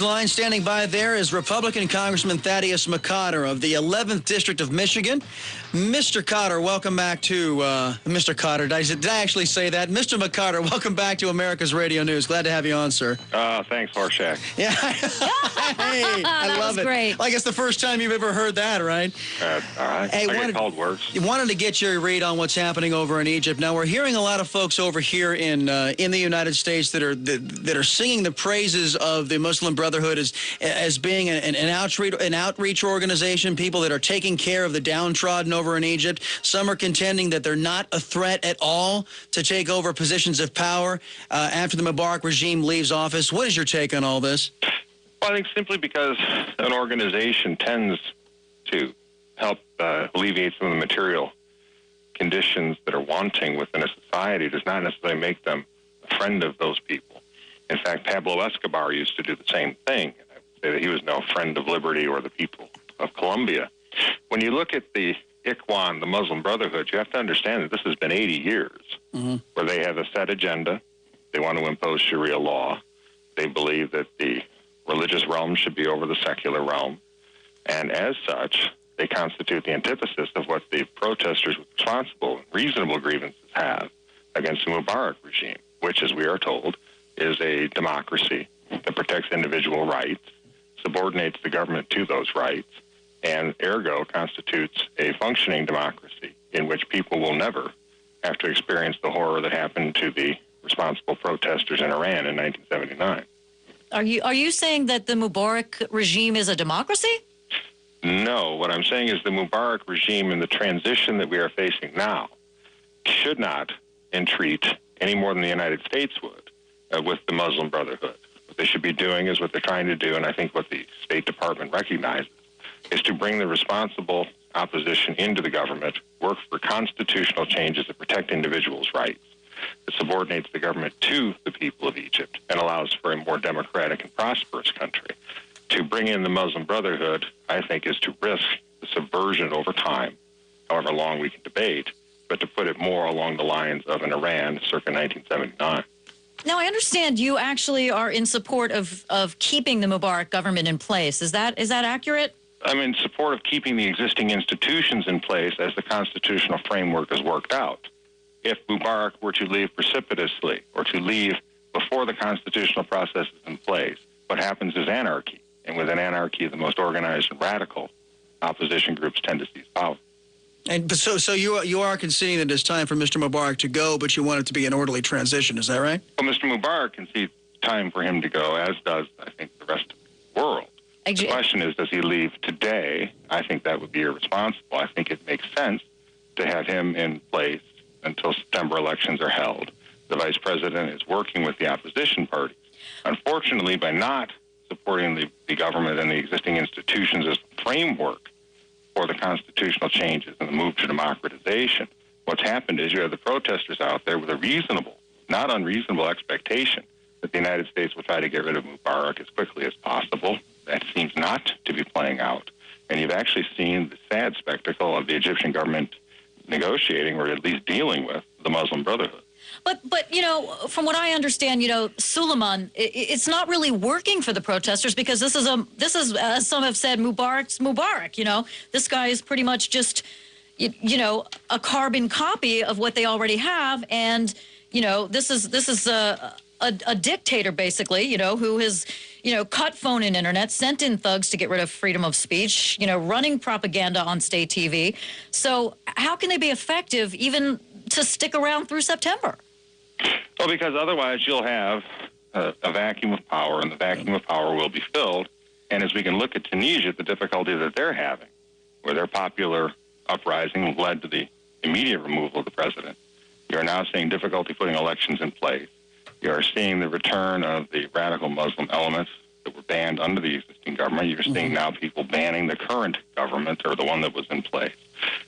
Line standing by there is Republican Congressman Thaddeus McCotter of the 11th District of Michigan. Mr. Cotter, welcome back to Mr. Cotter. Did I actually say that? Mr. McCotter, welcome back to America's Radio News. Glad to have you on, sir. Thanks, Horshack. Yeah. Hey, I love it. Great. Well, I guess the first time you've ever heard that, right? All right. Hey, I get called worse. Wanted to get your read on what's happening over in Egypt. Now, we're hearing a lot of folks over here in the United States that are singing the praises of the Muslim Brotherhood as being an outreach organization, people that are taking care of the downtrodden over in Egypt. Some are contending that they're not a threat at all to take over positions of power after the Mubarak regime leaves office. What is your take on all this? Well, I think simply because an organization tends to help alleviate some of the material conditions that are wanting within a society does not necessarily make them a friend of those people. In fact, Pablo Escobar used to do the same thing. I would say that he was no friend of liberty or the people of Colombia. When you look at the Ikhwan, the Muslim Brotherhood, you have to understand that this has been 80 years where they have a set agenda. They want to impose Sharia law. They believe that the religious realm should be over the secular realm. And as such, they constitute the antithesis of what the protesters with responsible and reasonable grievances have against the Mubarak regime, which, as we are told, is a democracy that protects individual rights, subordinates the government to those rights, and ergo constitutes a functioning democracy in which people will never have to experience the horror that happened to the responsible protesters in Iran in 1979. Are you saying that the Mubarak regime is a democracy? No. What I'm saying is the Mubarak regime and the transition that we are facing now should not entreat any more than the United States would with the Muslim Brotherhood. What they should be doing is what they're trying to do, and I think what the State Department recognizes, is to bring the responsible opposition into the government, work for constitutional changes that protect individuals' rights, that subordinates the government to the people of Egypt, and allows for a more democratic and prosperous country. To bring in the Muslim Brotherhood, I think, is to risk the subversion over time, however long we can debate, but to put it more along the lines of an Iran circa 1979. Now, I understand you actually are in support of keeping the Mubarak government in place. Is that accurate? I'm in support of keeping the existing institutions in place as the constitutional framework is worked out. If Mubarak were to leave precipitously or to leave before the constitutional process is in place, what happens is anarchy. And within anarchy, the most organized and radical opposition groups tend to seize power. And so you are conceding that it's time for Mr. Mubarak to go, but you want it to be an orderly transition. Is that right? Well, Mr. Mubarak concedes time for him to go, as does, I think, the rest of the world. The question is, does he leave today? I think that would be irresponsible. I think it makes sense to have him in place until September elections are held. The vice president is working with the opposition parties. Unfortunately, by not supporting the government and the existing institutions as the framework for the constitutional changes and the move to democratization, what's happened is you have the protesters out there with a reasonable, not unreasonable expectation that the United States will try to get rid of Mubarak as quickly as possible. That seems not to be playing out. And you've actually seen the sad spectacle of the Egyptian government negotiating, or at least dealing with, the Muslim Brotherhood. But you know, from what I understand, Suleiman, it's not really working for the protesters because this is as some have said, Mubarak's Mubarak. This guy is pretty much just, a carbon copy of what they already have, and this is a dictator basically, who has cut phone and internet, sent in thugs to get rid of freedom of speech, running propaganda on state TV. So how can they be effective even to stick around through September? Well, because otherwise you'll have a vacuum of power, and the vacuum of power will be filled. And as we can look at Tunisia, the difficulty that they're having, where their popular uprising led to the immediate removal of the president, you're now seeing difficulty putting elections in place. You are seeing the return of the radical Muslim elements that were banned under the existing government. You're seeing now people banning the current government, or the one that was in place.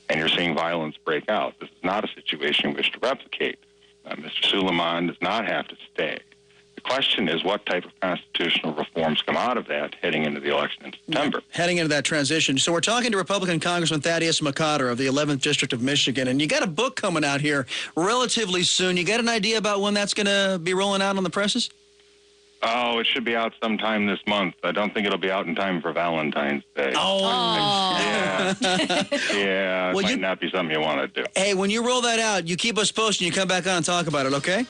And you're seeing violence break out. This is not a situation we wish to replicate. Mr. Suleiman does not have to stay. The question is what type of constitutional reforms come out of that heading into the election in September. Heading into that transition. So we're talking to Republican Congressman Thaddeus McCotter of the 11th District of Michigan, and you got a book coming out here relatively soon. You got an idea about when that's going to be rolling out on the presses? Oh, it should be out sometime this month. I don't think it'll be out in time for Valentine's Day. Oh. Yeah. Yeah, it Well, might not be something you want to do. Hey, when you roll that out, you keep us posted and you come back on and talk about it, okay?